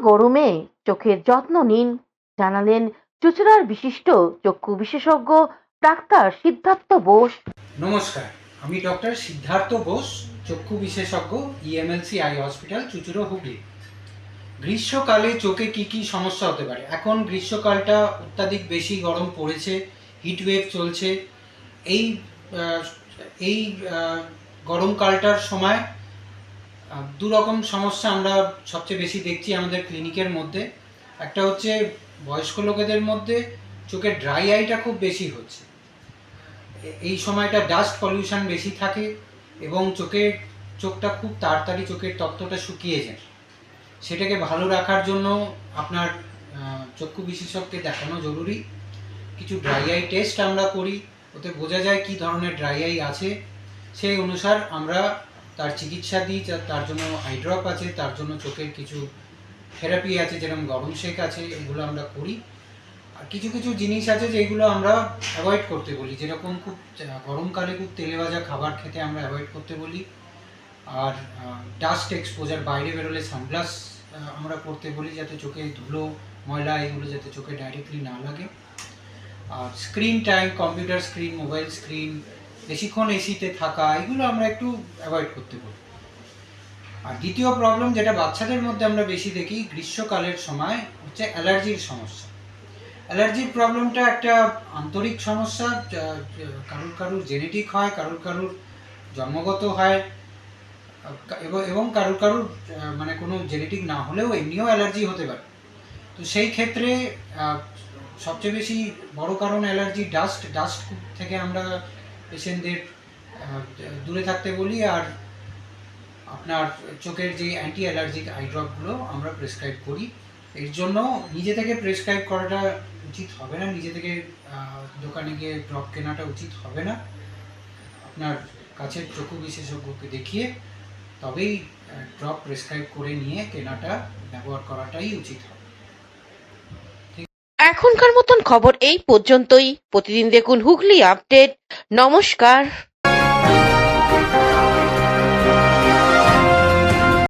গরমে চোখের যত্ন নিন, জানালেন চুঁচুড়ার বিশিষ্ট চক্ষু বিশেষজ্ঞ ডাক্তার সিদ্ধার্থ বোস। নমস্কার, আমি ডক্টর সিদ্ধার্থ বোস, চক্ষু বিশেষজ্ঞ, ইএমএলসি আই হসপিটাল, চুঁচুড়া, হুগলি। গ্রীষ্মকালে চোখে কি কি সমস্যা হতে পারে? এখন গ্রীষ্মকালটা অত্যাধিক বেশি গরম পড়েছে, হিটওয়েভ চলছে। এই আহ, এই গরমকালটার সময় দু রকম সমস্যা আমরা সবচেয়ে বেশি দেখছি আমাদের ক্লিনিকের মধ্যে। একটা হচ্ছে বয়স্ক লোকেদের মধ্যে চোখের ড্রাই আইটা খুব বেশি হচ্ছে। এই সময়টা ডাস্ট পলিউশন বেশি থাকে এবং চোখটা খুব তাড়াতাড়ি চোখের তত্ত্বটা শুকিয়ে যায়। সেটাকে ভালো রাখার জন্য আপনার চক্ষু বিশেষজ্ঞকে দেখানো জরুরি। কিছু ড্রাই আই টেস্ট আমরা করি, ওতে বোঝা যায় কী ধরনের ড্রাই আই আছে। সেই অনুসার আমরা তার চিকিৎসা দিই। তার জন্য আই ড্রপ আছে, তার জন্য চোখের কিছু থেরাপি আছে, যেরকম গরম শেক আছে, এগুলো আমরা করি। আর কিছু কিছু জিনিস আছে যেগুলো আমরা অ্যাভয়েড করতে বলি, যেরকম খুব গরমকালে খুব তেলে ভাজা খাবার খেতে আমরা অ্যাভয়েড করতে বলি। আর ডাস্ট এক্সপোজার, বাইরে বেরোলে সানগ্লাস আমরা পরতে বলি, যাতে চোখে ধুলো ময়লা এগুলো যাতে চোখে ডাইরেক্টলি না লাগে। আর screen time, computer screen, mobile screen, বেশিক্ষণ এসিতে থাকা, এগুলো আমরা একটু অ্যাভয়েড করতে বলি। আর দ্বিতীয় প্রবলেম যেটা বাচ্চাদের মধ্যে আমরা বেশি দেখি গ্রীষ্মকালের সময় হচ্ছে অ্যালার্জির সমস্যা। অ্যালার্জির প্রবলেমটা একটা আন্তরিক সমস্যা। কারুর জেনেটিক হয়, কারুর জন্মগত হয়, এবং কারুর মানে কোনো জেনেটিক না হলেও এমনিও অ্যালার্জি হতে পারে। তো সেই ক্ষেত্রে সবচেয়ে বেশি বড় কারণ অ্যালার্জি ডাস্ট থেকে আমরা পেশেন্টদের দূরে থাকতে বলি। আর আপনার চোখের যে অ্যান্টি অ্যালার্জিক আই ড্রপগুলো আমরা প্রেসক্রাইব করি। এর জন্য নিজে থেকে প্রেসক্রাইব করাটা উচিত হবে না, নিজে থেকে দোকানে গিয়ে ড্রপ কেনাটা উচিত হবে না। আপনার কাছের চক্ষু বিশেষজ্ঞকে দেখিয়ে তবেই ড্রপ প্রেসক্রাইব করে নিয়ে কেনাটা ব্যবহার করাটাই উচিত হবে। এখনকার মতন খবর এই পর্যন্তই। প্রতিদিন দেখুন হুগলি আপডেট। নমস্কার।